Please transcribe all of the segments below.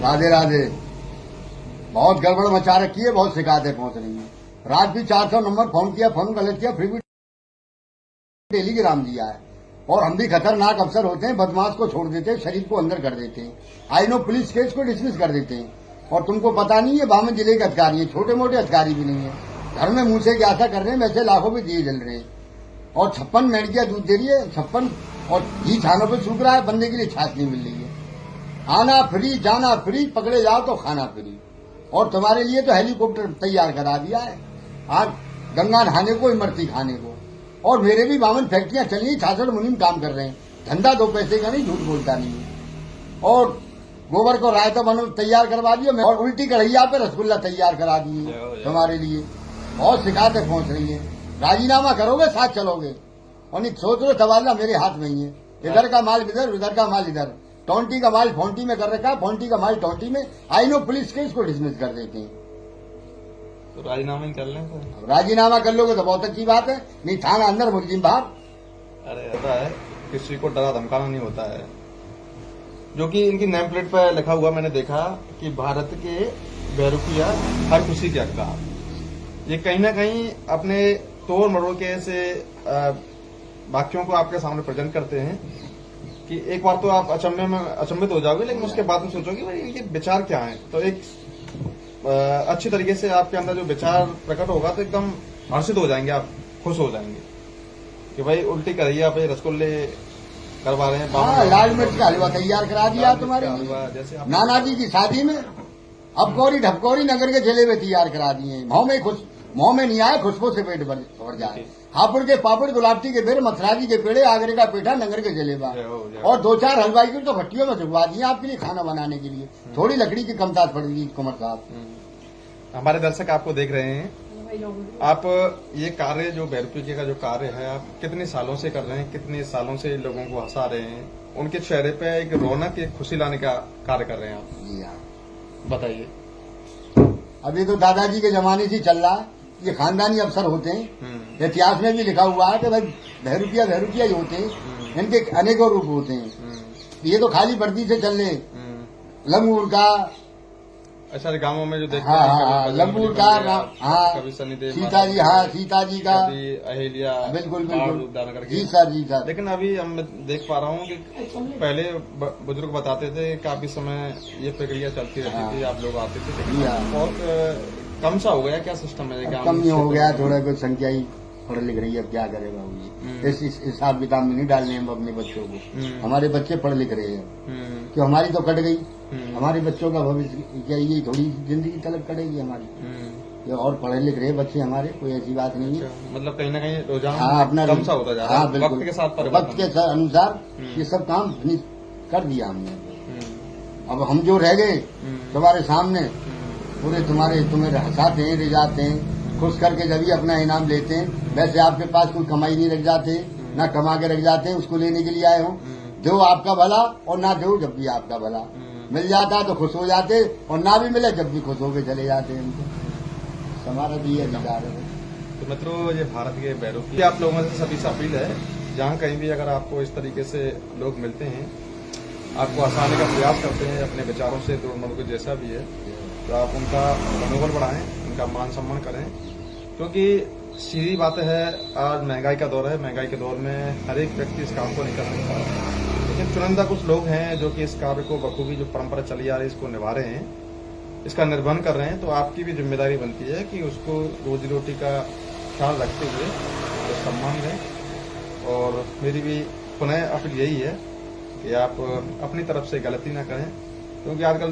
राधे राधे। बहुत गड़बड़ मचा रखी है, बहुत शिकायतें पहुंच रही हैं। रात भी 400 नंबर फोन किया, फोन गलत किया, फिर भी टेलीग्राम दिया है। और हम भी खतरनाक अफसर होते हैं, बदमाश को छोड़ देते हैं, शरीफ को अंदर कर देते हैं। आई नो पुलिस केस को डिसमिस कर देते हैं। और तुमको पता नहीं है, बामन जिले के अधिकारी है, छोटे मोटे अधिकारी भी नहीं है। घर में मुंह से क्या कर रहे हैं, वैसे लाखों में दिए जल रहे हैं। और 56 मेंढकियां दूध दे रही है, 56। और घी छानों पे सूख रहा है, बंदे के लिए छाछ नहीं मिल रही है। आना फ्री, जाना फ्री, पकड़े जाओ तो खाना फ्री। और तुम्हारे लिए तो हेलीकॉप्टर तैयार करा दिया है, आज गंगा नहाने को, इमरती खाने को। और मेरे भी 52 फैक्ट्रियां चल रही, 66 मुनीम काम कर रहे हैं। धंधा 2 पैसे का नहीं, झूठ बोलता नहीं है। और गोबर को रायता बनो तैयार करवा दिया मैं, और उल्टी कढ़ैया पे रसगुल्ला तैयार करा दिए तुम्हारे लिए। बहुत शिकायतें पहुंच रही है। राजीनामा करोगे, साथ चलोगे। और नहीं सोच लो, तबादला मेरे हाथ में ही है। इधर का माल इधर, उधर का माल इधर। टोंटी का माल फोंटी में कर रखा है, फोंटी का माल टोंटी में। आई नो पुलिस केस को डिसमिस कर देते हैं। तो राजीनामा ही कर लें सर। राजीनामा कर लोगे तो बहुत अच्छी बात है, नहीं थाना अंदर, मुलजिम बाहर। अरे ऐसा है, किसी को डरा धमकाना नहीं होता है। जो कि इनकी नेम प्लेट पर लिखा हुआ मैंने देखा कि भारत के बेरुखिया हर खुशी के हकदार। ये कहीं ना कहीं अपने तोड़ मरोड़ के ऐसे वाक्यों को आपके सामने प्रेजेंट करते हैं कि एक बार तो आप अचंभित हो जाओगे, लेकिन उसके बाद में सोचोगे भाई इनके विचार क्या हैं। तो एक अच्छी तरीके से आपके अंदर जो विचार प्रकट होगा तो एकदम हर्षित हो जाएंगे, आप खुश हो जाएंगे कि भाई उल्टी कढ़ैया पे रसगुल्ले करवा रहे हैं। लाल मिर्च का हलवा तैयार करा दिया तुम्हारे जैसे नाना जी की शादी में। अब गौरी ढपकोरी नगर के जलेबे तैयार करा दिए। मुंह में नहीं आए, खुशबू से पेट भर जाए। हापुड़ के पापड़, गुलाबटी के बेर, मथुराजी के पेड़े, आगरे का पेठा, नगर के जलेबा। और 2-4 हलवाई की तो भट्टियों में झुकवा दिए आपके लिए खाना बनाने के लिए। थोड़ी लकड़ी की कमताज पड़ गई कुमार साहब। हमारे दर्शक आपको देख रहे हैं, आप ये कार्य जो बेरुखिया का जो कार्य है, आप कितने सालों से कर रहे हैं, कितने सालों से लोगों को हंसा रहे हैं, उनके चेहरे पे एक रौनक, एक खुशी लाने का कार्य कर रहे हैं आप? जी हाँ, बताइए। अभी तो दादाजी के जमाने से चल रहा है, ये खानदानी अफसर होते हैं। इतिहास में भी लिखा हुआ है कि भाई बहरूपिया ही होते हैं, इनके अनेकों रूप होते हैं। ये तो खाली वर्दी से चल रहे, लंगूर का, अच्छा गांवों में जो देखते हैं, लंगूर का, हाँ, कभी सनीदेव, सीता जी, हाँ सीता जी का, अहिल्या, बिल्कुल जी सर। लेकिन अभी हम देख पा रहा हूँ कि पहले बुजुर्ग बताते थे काफी समय ये प्रक्रिया चलती रहती थी, आप लोग आते थे, लेकिन बहुत कम सा हो गया। क्या सिस्टम है? कम नहीं हो गया, थोड़ा कुछ संख्या ही पढ़ लिख रही है, अब क्या करेगा वो। इस हिसाब किताब में नहीं डालने हम अपने बच्चों को। हमारे बच्चे पढ़ लिख रहे हैं, क्यों हमारी तो कट गई, हमारे बच्चों का भविष्य क्या ये थोड़ी जिंदगी तलक कटेगी हमारी। और पढ़े लिख रहे बच्चे हमारे, कोई ऐसी बात नहीं है। मतलब कहीं ना कहीं रुझान अपना कम सा होता जा रहा है। हाँ, बिल्कुल वक्त के साथ वक्त के अनुसार ये सब काम कर दिया हमने। अब हम जो रह गए तुम्हारे सामने, पूरे तुम्हें हंसाते हैं, ले जाते हैं, खुश करके जब भी अपना इनाम लेते हैं। वैसे आपके पास कोई कमाई नहीं रख जाते, ना कमा के रख जाते हैं, उसको लेने के लिए आए हो। जो आपका भला, और ना दो जब भी आपका भला। मिल जाता तो खुश हो जाते, और ना भी मिले जब भी खुश होके चले जाते हैं। हमको हमारा भी ये अधिकार है। तो मित्रों, ये भारत के बेरुखिया आप लोगों से सभी से अपील है, जहाँ कहीं भी अगर आपको इस तरीके से लोग मिलते हैं, आपको हंसाने का प्रयास करते हैं अपने विचारों से, तो उनको जैसा भी है, तो आप उनका मनोबल बढ़ाएं, उनका मान सम्मान करें। क्योंकि सीधी बात है, आज महंगाई का दौर है, महंगाई के दौर में हर एक व्यक्ति इस काम को नहीं कर सकता, लेकिन चुनिंदा कुछ लोग हैं जो कि इस कार्य को बखूबी, जो परंपरा चली आ रही है, इसको निभा रहे हैं, इसका निर्वहन कर रहे हैं। तो आपकी भी जिम्मेदारी बनती है कि उसको रोजी रोटी का ख्याल रखते हुए तो सम्मान दें। और मेरी भी पुनः अपील यही है कि आप अपनी तरफ से गलती ना करें, क्योंकि आजकल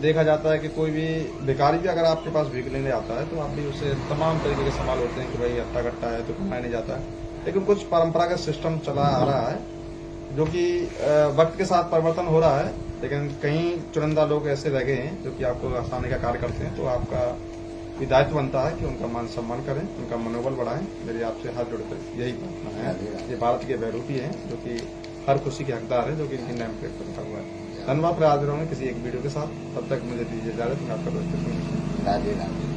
देखा जाता है कि कोई भी भिखारी भी अगर आपके पास भीख लेने आता है तो आप भी उससे तमाम तरीके के सवाल होते हैं कि भाई हट्टा कट्टा है तो कमाया नहीं जाता है। लेकिन कुछ परंपरागत सिस्टम चला आ रहा है जो कि वक्त के साथ परिवर्तन हो रहा है, लेकिन कई चुनिंदा लोग ऐसे रह गए हैं जो कि आपको हंसाने का कार्य करते हैं। तो आपका भी दायित्व बनता है कि उनका मान सम्मान करें, उनका मनोबल बढ़ाएं। मेरी आपसे हाथ जोड़कर यही प्रार्थना है। ये भारत के बेरुखिया हैं जो कि हर खुशी के हकदार है, जो कि इनकी नेम प्लेट पर लिखा हुआ है। धन्यवाद। फिर हाजिर होंगे किसी एक वीडियो के साथ, तब तक मुझे दीजिए इजाजत। मैं आपका दोस्त। राधे राधे।